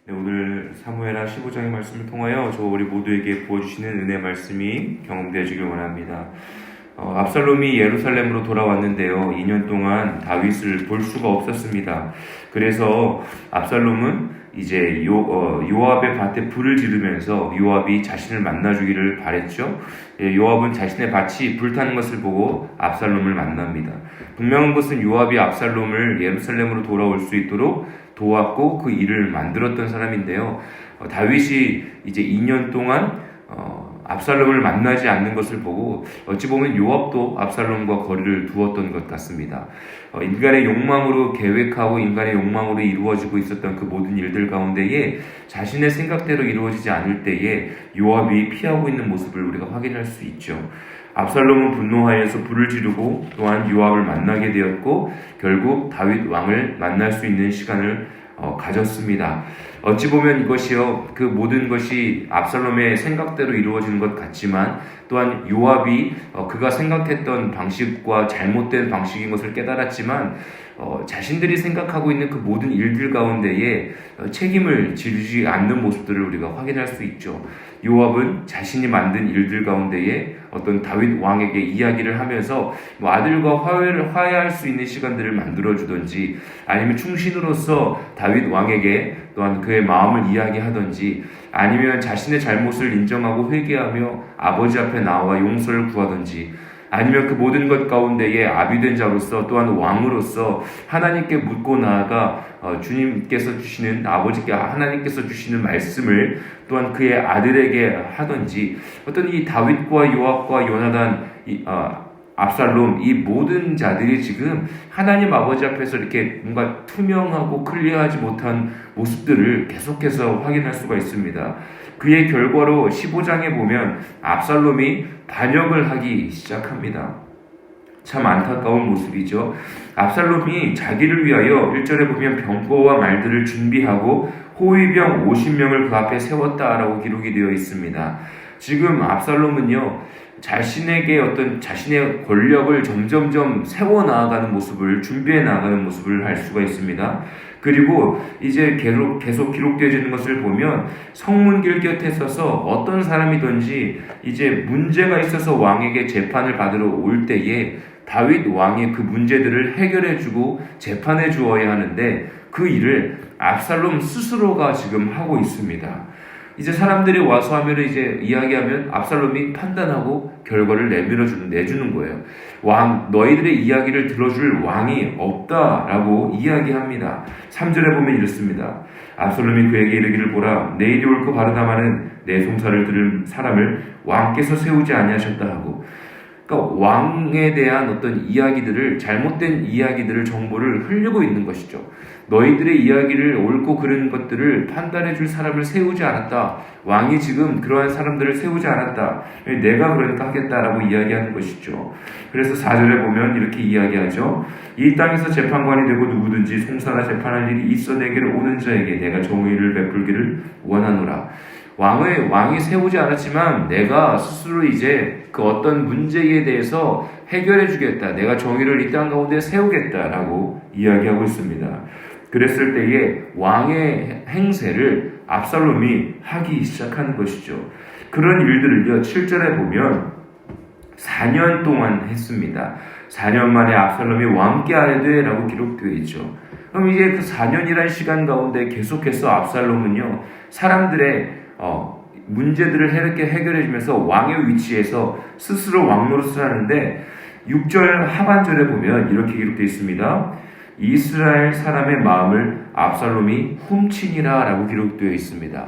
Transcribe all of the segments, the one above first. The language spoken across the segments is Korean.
네, 오늘 사무엘하 15장의 말씀을 통하여 우리 모두에게 부어주시는 은혜 말씀이 경험되어지길 원합니다. 압살롬이 예루살렘으로 돌아왔는데요. 2년 동안 다윗을 볼 수가 없었습니다. 그래서 압살롬은 이제 요압의 밭에 불을 지르면서 요압이 자신을 만나주기를 바랬죠. 요압은 자신의 밭이 불타는 것을 보고 압살롬을 만납니다. 분명한 것은 요압이 압살롬을 예루살렘으로 돌아올 수 있도록 도왔고 그 일을 만들었던 사람인데요. 다윗이 이제 2년 동안 압살롬을 만나지 않는 것을 보고 어찌 보면 요압도 압살롬과 거리를 두었던 것 같습니다. 인간의 욕망으로 계획하고 인간의 욕망으로 이루어지고 있었던 그 모든 일들 가운데에 자신의 생각대로 이루어지지 않을 때에 요압이 피하고 있는 모습을 우리가 확인할 수 있죠. 압살롬은 분노하여서 불을 지르고 또한 요압을 만나게 되었고 결국 다윗 왕을 만날 수 있는 시간을 가졌습니다. 어찌 보면 이것이요, 그 모든 것이 압살롬의 생각대로 이루어지는 것 같지만 또한 요압이 그가 생각했던 방식과 잘못된 방식인 것을 깨달았지만 자신들이 생각하고 있는 그 모든 일들 가운데에 책임을 지르지 않는 모습들을 우리가 확인할 수 있죠. 요압은 자신이 만든 일들 가운데에 어떤 다윗 왕에게 이야기를 하면서 아들과 화해할 수 있는 시간들을 만들어주든지 아니면 충신으로서 다윗 왕에게 또한 그의 마음을 이야기하든지 아니면 자신의 잘못을 인정하고 회개하며 아버지 앞에 나와 용서를 구하든지 아니면 그 모든 것 가운데에 아비된 자로서 또한 왕으로서 하나님께 묻고 나아가 주님께서 주시는 아버지께 하나님께서 주시는 말씀을 또한 그의 아들에게 하든지 어떤 이 다윗과 요압과 요나단 압살롬 이 모든 자들이 지금 하나님 아버지 앞에서 이렇게 뭔가 투명하고 클리어하지 못한 모습들을 계속해서 확인할 수가 있습니다. 그의 결과로 15장에 보면 압살롬이 반역을 하기 시작합니다. 참 안타까운 모습이죠. 압살롬이 자기를 위하여 1절에 보면 병거와 말들을 준비하고 호위병 50명을 그 앞에 세웠다라고 기록이 되어 있습니다. 지금 압살롬은요, 자신의 권력을 점점점 세워 나아가는 모습을, 준비해 나아가는 모습을 할 수가 있습니다. 그리고 이제 계속 기록되어지는 것을 보면 성문길 곁에 서서 어떤 사람이든지 이제 문제가 있어서 왕에게 재판을 받으러 올 때에 다윗 왕의 그 문제들을 해결해주고 재판해 주어야 하는데 그 일을 압살롬 스스로가 지금 하고 있습니다. 이제 사람들이 와서 하면 이제 이야기하면 압살롬이 판단하고 결과를 내주는 거예요. 너희들의 이야기를 들어줄 왕이 없다라고 이야기합니다. 3절에 보면 이렇습니다. 압살롬이 그에게 이르기를 보라, 내일이 옳고 바르다마는 내 송사를 들을 사람을 왕께서 세우지 아니하셨다 하고, 그러니까 왕에 대한 어떤 이야기들을, 잘못된 이야기들을, 정보를 흘리고 있는 것이죠. 너희들의 이야기를 옳고 그른 것들을 판단해 줄 사람을 세우지 않았다. 왕이 지금 그러한 사람들을 세우지 않았다. 내가 그러니까 하겠다라고 이야기하는 것이죠. 그래서 4절에 보면 이렇게 이야기하죠. 이 땅에서 재판관이 되고 누구든지 송사나 재판할 일이 있어 내게로 오는 자에게 내가 정의를 베풀기를 원하노라. 왕이 세우지 않았지만 내가 스스로 이제 그 어떤 문제에 대해서 해결해 주겠다. 내가 정의를 이 땅 가운데 세우겠다라고 이야기하고 있습니다. 그랬을 때에 왕의 행세를 압살롬이 하기 시작하는 것이죠. 그런 일들을요, 7절에 보면 4년 동안 했습니다. 4년 만에 압살롬이 왕께 아뢰되 라고 기록되어 있죠. 그럼 이제 그 4년이라는 시간 가운데 계속해서 압살롬은요, 사람들의 문제들을 이렇게 해결해주면서 왕의 위치에서 스스로 왕 노릇을 하는데 6절 하반절에 보면 이렇게 기록되어 있습니다. 이스라엘 사람의 마음을 압살롬이 훔치니라 라고 기록되어 있습니다.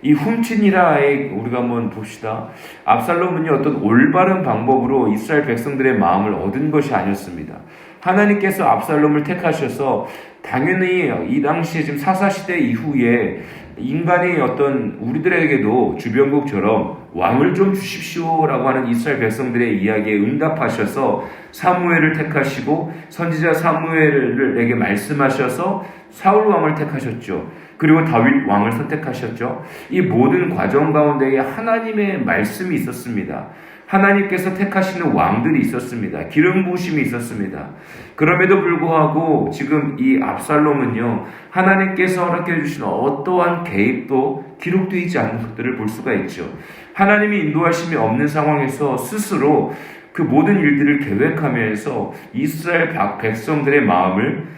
이 훔치니라에 우리가 한번 봅시다. 압살롬은요, 어떤 올바른 방법으로 이스라엘 백성들의 마음을 얻은 것이 아니었습니다. 하나님께서 압살롬을 택하셔서 당연히 이 당시에 지금 사사시대 이후에 인간이 어떤 우리들에게도 주변국처럼 왕을 좀 주십시오라고 하는 이스라엘 백성들의 이야기에 응답하셔서 사무엘을 택하시고 선지자 사무엘에게 말씀하셔서 사울 왕을 택하셨죠. 그리고 다윗 왕을 선택하셨죠. 이 모든 과정 가운데에 하나님의 말씀이 있었습니다. 하나님께서 택하시는 왕들이 있었습니다. 기름 부으심이 있었습니다. 그럼에도 불구하고 지금 이 압살롬은요, 하나님께서 허락해 주신 어떠한 개입도 기록되어 있지 않은 것들을 볼 수가 있죠. 하나님이 인도하심이 없는 상황에서 스스로 그 모든 일들을 계획하면서 이스라엘 백성들의 마음을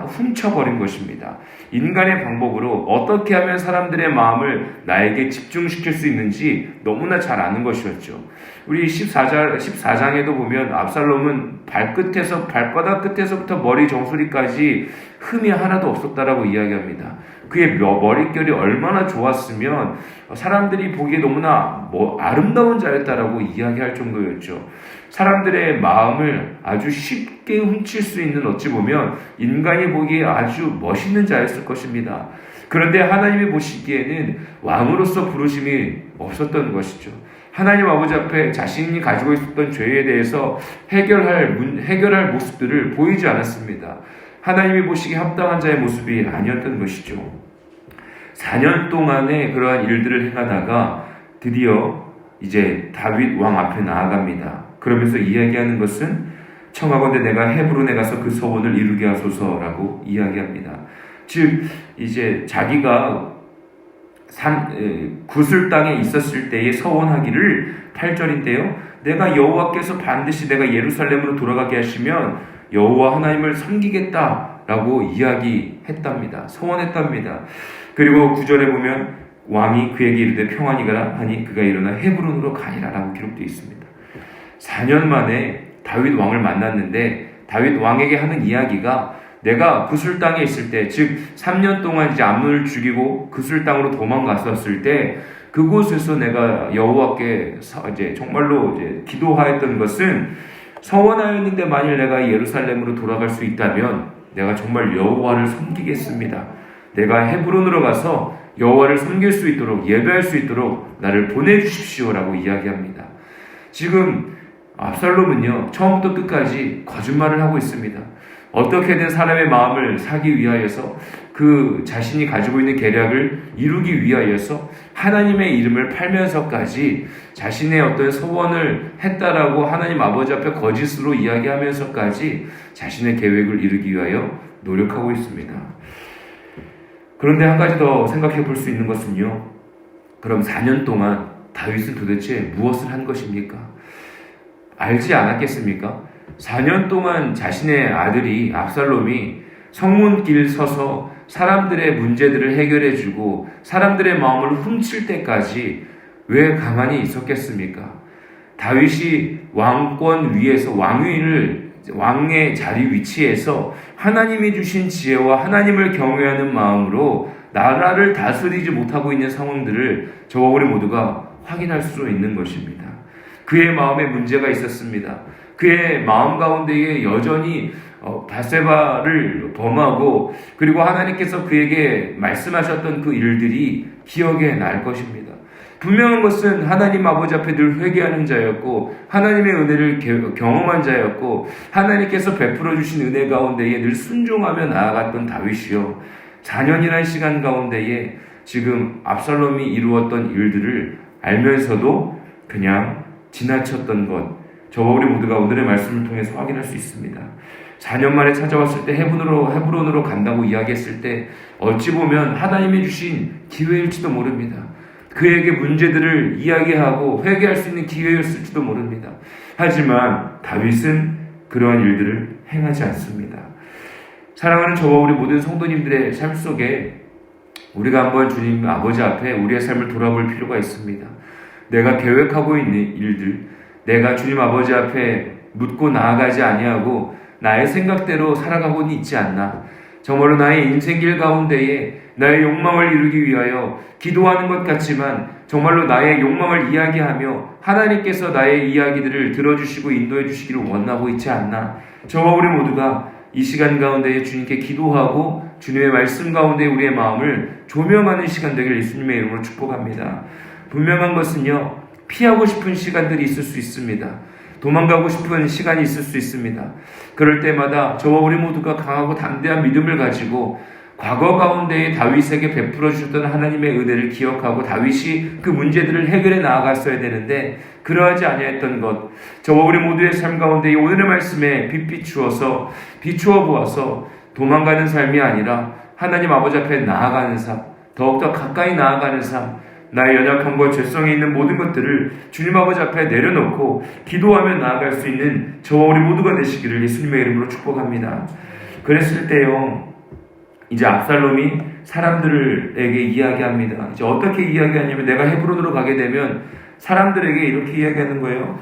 훔쳐버린 것입니다. 인간의 방법으로 어떻게 하면 사람들의 마음을 나에게 집중시킬 수 있는지 너무나 잘 아는 것이었죠. 우리 14장에도 보면 압살롬은 발바닥 끝에서부터 머리 정수리까지 흠이 하나도 없었다라고 이야기합니다. 그의 머릿결이 얼마나 좋았으면 사람들이 보기에 너무나 아름다운 자였다라고 이야기할 정도였죠. 사람들의 마음을 아주 쉽게 훔칠 수 있는, 어찌 보면 인간이 보기에 아주 멋있는 자였을 것입니다. 그런데 하나님이 보시기에는 왕으로서 부르심이 없었던 것이죠. 하나님 아버지 앞에 자신이 가지고 있었던 죄에 대해서 해결할 모습들을 보이지 않았습니다. 하나님이 보시기에 합당한 자의 모습이 아니었던 것이죠. 4년 동안의 그러한 일들을 행하다가 드디어 이제 다윗 왕 앞에 나아갑니다. 그러면서 이야기하는 것은 청하건대 내가 헤브론에 가서 그 소원을 이루게 하소서라고 이야기합니다. 즉 이제 자기가 구슬 땅에 있었을 때의 서원하기를 8절인데요. 내가 여호와께서 반드시 내가 예루살렘으로 돌아가게 하시면 여호와 하나님을 섬기겠다라고 이야기했답니다. 서원했답니다. 그리고 9절에 보면 왕이 그에게 이르되 평안히 가라 하니 그가 일어나 헤브론으로 가니라라고 기록되어 있습니다. 4년 만에 다윗 왕을 만났는데 다윗 왕에게 하는 이야기가 내가 구슬 땅에 있을 때, 즉 3년 동안 이제 암논을 죽이고 구슬 땅으로 도망갔었을 때 그곳에서 내가 여호와께 이제 정말로 이제 기도하였던 것은 서원하였는데 만일 내가 예루살렘으로 돌아갈 수 있다면 내가 정말 여호와를 섬기겠습니다. 내가 헤브론으로 가서 여호와를 섬길 수 있도록 예배할 수 있도록 나를 보내주십시오라고 이야기합니다. 지금 압살롬은요 처음부터 끝까지 거짓말을 하고 있습니다. 어떻게든 사람의 마음을 사기 위하여서 그 자신이 가지고 있는 계략을 이루기 위하여서 하나님의 이름을 팔면서까지 자신의 어떤 소원을 했다라고 하나님 아버지 앞에 거짓으로 이야기하면서까지 자신의 계획을 이루기 위하여 노력하고 있습니다. 그런데 한 가지 더 생각해 볼 수 있는 것은요, 그럼 4년 동안 다윗은 도대체 무엇을 한 것입니까? 알지 않았겠습니까? 4년 동안 자신의 아들이 압살롬이 성문길 서서 사람들의 문제들을 해결해주고 사람들의 마음을 훔칠 때까지 왜 가만히 있었겠습니까? 다윗이 왕권 위에서 왕의 자리 위치에서 하나님이 주신 지혜와 하나님을 경외하는 마음으로 나라를 다스리지 못하고 있는 상황들을 저와 우리 모두가 확인할 수 있는 것입니다. 그의 마음에 문제가 있었습니다. 그의 마음 가운데에 여전히 바세바를 범하고 그리고 하나님께서 그에게 말씀하셨던 그 일들이 기억에 날 것입니다. 분명한 것은 하나님 아버지 앞에 늘 회개하는 자였고 하나님의 은혜를 경험한 자였고 하나님께서 베풀어 주신 은혜 가운데에 늘 순종하며 나아갔던 다윗이요, 4년이라는 시간 가운데에 지금 압살롬이 이루었던 일들을 알면서도 그냥 지나쳤던 것, 저와 우리 모두가 오늘의 말씀을 통해서 확인할 수 있습니다. 4년 만에 찾아왔을 때 헤브론으로 간다고 이야기했을 때 어찌 보면 하나님이 주신 기회일지도 모릅니다. 그에게 문제들을 이야기하고 회개할 수 있는 기회였을지도 모릅니다. 하지만 다윗은 그러한 일들을 행하지 않습니다. 사랑하는 저와 우리 모든 성도님들의 삶 속에 우리가 한번 주님 아버지 앞에 우리의 삶을 돌아볼 필요가 있습니다. 내가 계획하고 있는 일들, 내가 주님 아버지 앞에 묻고 나아가지 아니하고 나의 생각대로 살아가고는 있지 않나. 정말로 나의 인생길 가운데에 나의 욕망을 이루기 위하여 기도하는 것 같지만 정말로 나의 욕망을 이야기하며 하나님께서 나의 이야기들을 들어주시고 인도해 주시기를 원하고 있지 않나. 저와 우리 모두가 이 시간 가운데에 주님께 기도하고 주님의 말씀 가운데 우리의 마음을 조명하는 시간 되길 예수님의 이름으로 축복합니다. 분명한 것은요, 피하고 싶은 시간들이 있을 수 있습니다. 도망가고 싶은 시간이 있을 수 있습니다. 그럴 때마다 저와 우리 모두가 강하고 담대한 믿음을 가지고 과거 가운데에 다윗에게 베풀어 주셨던 하나님의 은혜를 기억하고 다윗이 그 문제들을 해결해 나아갔어야 되는데 그러하지 아니했던 것, 저와 우리 모두의 삶 가운데 오늘의 말씀에 비추어 보아서 도망가는 삶이 아니라 하나님 아버지 앞에 나아가는 삶, 더욱더 가까이 나아가는 삶, 나의 연약함과 죄성에 있는 모든 것들을 주님 아버지 앞에 내려놓고 기도하며 나아갈 수 있는 저와 우리 모두가 되시기를 예수님의 이름으로 축복합니다. 그랬을 때요, 이제 압살롬이 사람들에게 이야기합니다. 이제 어떻게 이야기하냐면, 내가 헤브론으로 가게 되면 사람들에게 이렇게 이야기하는 거예요.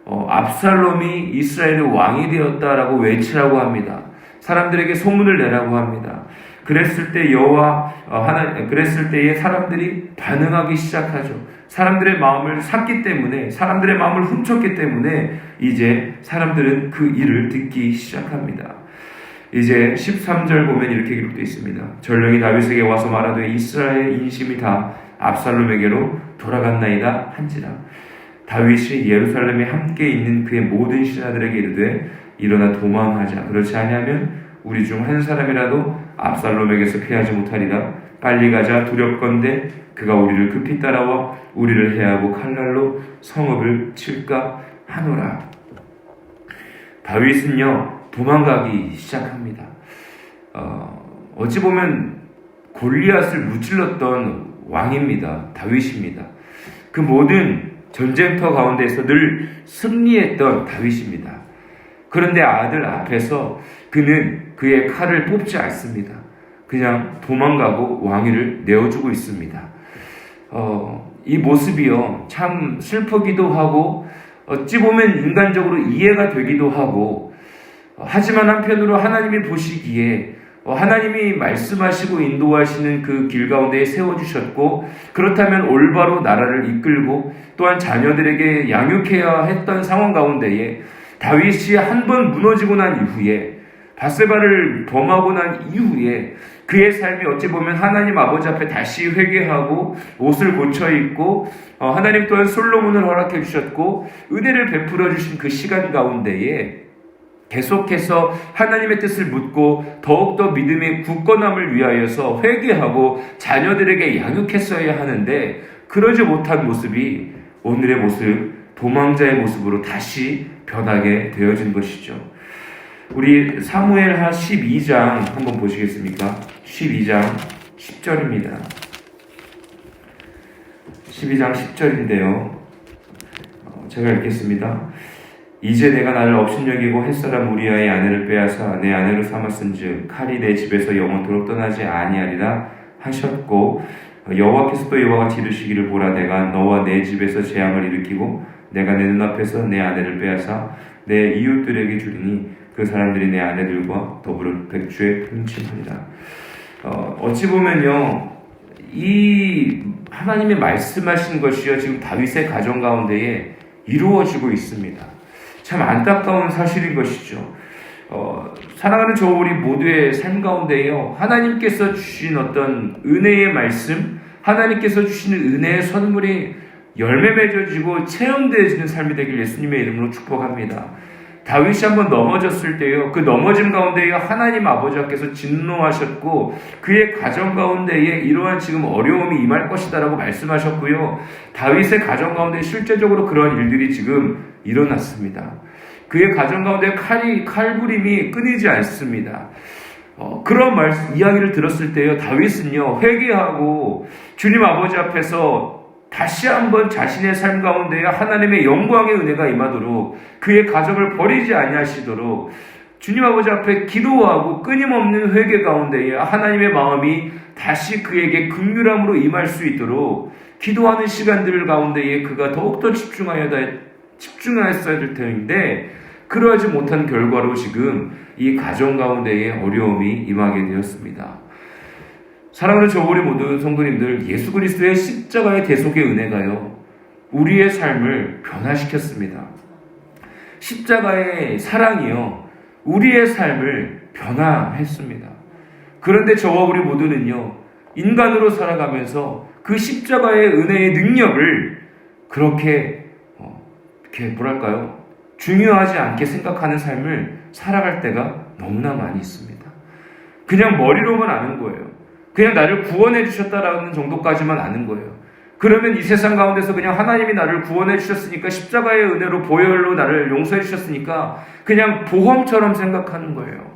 압살롬이 이스라엘의 왕이 되었다라고 외치라고 합니다. 사람들에게 소문을 내라고 합니다. 그랬을 때에 사람들이 반응하기 시작하죠. 사람들의 마음을 샀기 때문에, 사람들의 마음을 훔쳤기 때문에 이제 사람들은 그 일을 듣기 시작합니다. 이제 13절 보면 이렇게 기록되어 있습니다. 전령이 다윗에게 와서 말하되 이스라엘 인심이 다 압살롬에게로 돌아갔나이다 한지라. 다윗이 예루살렘에 함께 있는 그의 모든 신하들에게 이르되 일어나 도망하자. 그렇지 아니하면 우리 중 한 사람이라도 압살롬에게서 피하지 못하리라. 빨리 가자. 두렵건대 그가 우리를 급히 따라와 우리를 해하고 칼날로 성읍을 칠까 하노라. 다윗은요, 도망가기 시작합니다. 어찌 보면 골리앗을 무찔렀던 왕입니다. 다윗입니다. 그 모든 전쟁터 가운데서 늘 승리했던 다윗입니다. 그런데 아들 앞에서 그는 그의 칼을 뽑지 않습니다. 그냥 도망가고 왕위를 내어주고 있습니다. 이 모습이요, 참 슬프기도 하고 어찌 보면 인간적으로 이해가 되기도 하고, 하지만 한편으로 하나님이 보시기에 하나님이 말씀하시고 인도하시는 그 길 가운데 세워주셨고, 그렇다면 올바로 나라를 이끌고 또한 자녀들에게 양육해야 했던 상황 가운데에 다윗이 한 번 무너지고 난 이후에, 밧세바를 범하고 난 이후에 그의 삶이 어찌 보면 하나님 아버지 앞에 다시 회개하고 옷을 고쳐 입고, 하나님 또한 솔로몬을 허락해 주셨고 은혜를 베풀어 주신 그 시간 가운데에 계속해서 하나님의 뜻을 묻고 더욱더 믿음의 굳건함을 위하여서 회개하고 자녀들에게 양육했어야 하는데, 그러지 못한 모습이 오늘의 모습, 도망자의 모습으로 다시 변하게 되어진 것이죠. 우리 사무엘하 12장 한번 보시겠습니까? 12장 10절입니다. 12장 10절인데요. 제가 읽겠습니다. 이제 내가 나를 업신여기고 햇사람 우리아의 아내를 빼앗아 내 아내로 삼았은즉 칼이 내 집에서 영원토록 떠나지 아니하리라 하셨고, 여호와께서 또 이와 같이 이르시기를 보라, 내가 너와 내 집에서 재앙을 일으키고 내가 내 눈앞에서 내 아내를 빼앗아 내 이웃들에게 주리니 그 사람들이 내 아내들과 더불어 백주에 분침하리라. 어찌 보면요, 이 하나님의 말씀하신 것이요 지금 다윗의 가정 가운데에 이루어지고 있습니다. 참 안타까운 사실인 것이죠. 사랑하는 저 우리 모두의 삶 가운데요, 하나님께서 주신 어떤 은혜의 말씀, 하나님께서 주시는 은혜의 선물이 열매 맺어지고 체험되어지는 삶이 되길 예수님의 이름으로 축복합니다. 다윗이 한번 넘어졌을 때요, 그 넘어짐 가운데에 하나님 아버지께서 진노하셨고 그의 가정 가운데에 이러한 지금 어려움이 임할 것이다라고 말씀하셨고요, 다윗의 가정 가운데 실제적으로 그런 일들이 지금 일어났습니다. 그의 가정 가운데 칼부림이 끊이지 않습니다. 그런 이야기를 들었을 때요, 다윗은요 회개하고 주님 아버지 앞에서 다시 한번 자신의 삶 가운데 하나님의 영광의 은혜가 임하도록, 그의 가정을 버리지 아니하시도록 주님 아버지 앞에 기도하고 끊임없는 회개 가운데에 하나님의 마음이 다시 그에게 긍휼함으로 임할 수 있도록 기도하는 시간들 가운데에 그가 더욱더 집중하였어야 될 텐데, 그러하지 못한 결과로 지금 이 가정 가운데에 어려움이 임하게 되었습니다. 사랑하는 저 우리 모든 성도님들, 예수 그리스도의 십자가의 대속의 은혜가요 우리의 삶을 변화시켰습니다. 십자가의 사랑이요 우리의 삶을 변화했습니다. 그런데 저와 우리 모두는요 인간으로 살아가면서 그 십자가의 은혜의 능력을 그렇게 중요하지 않게 생각하는 삶을 살아갈 때가 너무나 많이 있습니다. 그냥 머리로만 아는 거예요. 그냥 나를 구원해 주셨다라는 정도까지만 아는 거예요. 그러면 이 세상 가운데서 그냥 하나님이 나를 구원해 주셨으니까, 십자가의 은혜로 보혈로 나를 용서해 주셨으니까 그냥 보험처럼 생각하는 거예요.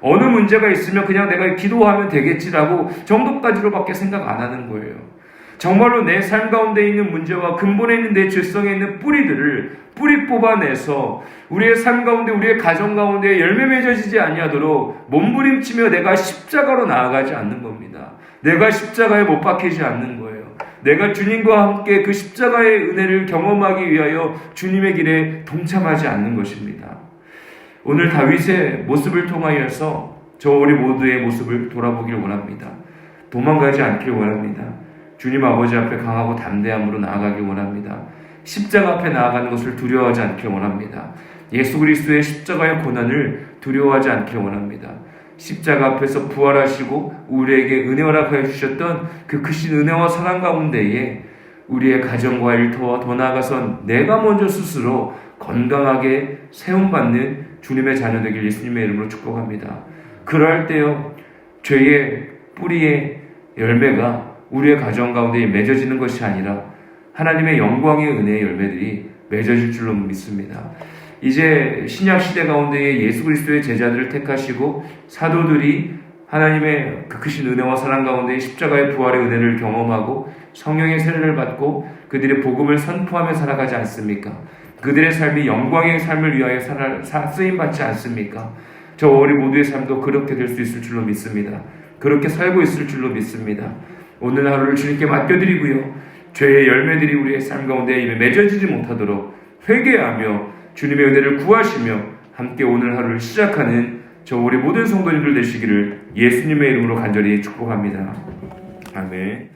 어느 문제가 있으면 그냥 내가 기도하면 되겠지라고 정도까지로밖에 생각 안 하는 거예요. 정말로 내 삶 가운데 있는 문제와 근본에 있는 내 죄성에 있는 뿌리들을 뿌리 뽑아내서 우리의 삶 가운데, 우리의 가정 가운데 열매 맺어지지 아니하도록 몸부림치며 내가 십자가로 나아가지 않는 겁니다. 내가 십자가에 못 박히지 않는 거예요. 내가 주님과 함께 그 십자가의 은혜를 경험하기 위하여 주님의 길에 동참하지 않는 것입니다. 오늘 다윗의 모습을 통하여서 저 우리 모두의 모습을 돌아보길 원합니다. 도망가지 않길 원합니다. 주님 아버지 앞에 강하고 담대함으로 나아가길 원합니다. 십자가 앞에 나아가는 것을 두려워하지 않길 원합니다. 예수 그리스도의 십자가의 고난을 두려워하지 않길 원합니다. 십자가 앞에서 부활하시고 우리에게 은혜 허락하여 주셨던 그 크신 은혜와 사랑 가운데에 우리의 가정과 일터와 더 나아가선 내가 먼저 스스로 건강하게 세움받는 주님의 자녀 되길 예수님의 이름으로 축복합니다. 그럴 때요, 죄의 뿌리의 열매가 우리의 가정 가운데 맺어지는 것이 아니라 하나님의 영광의 은혜의 열매들이 맺어질 줄로 믿습니다. 이제 신약 시대 가운데에 예수 그리스도의 제자들을 택하시고 사도들이 하나님의 그 크신 은혜와 사랑 가운데 십자가의 부활의 은혜를 경험하고 성령의 세례를 받고 그들의 복음을 선포하며 살아가지 않습니까? 그들의 삶이 영광의 삶을 위하여 쓰임받지 않습니까? 저 우리 모두의 삶도 그렇게 될 수 있을 줄로 믿습니다. 그렇게 살고 있을 줄로 믿습니다. 오늘 하루를 주님께 맡겨드리고요, 죄의 열매들이 우리의 삶 가운데 맺어지지 못하도록 회개하며 주님의 은혜를 구하시며 함께 오늘 하루를 시작하는 저 우리 모든 성도님들 되시기를 예수님의 이름으로 간절히 축복합니다. 아멘.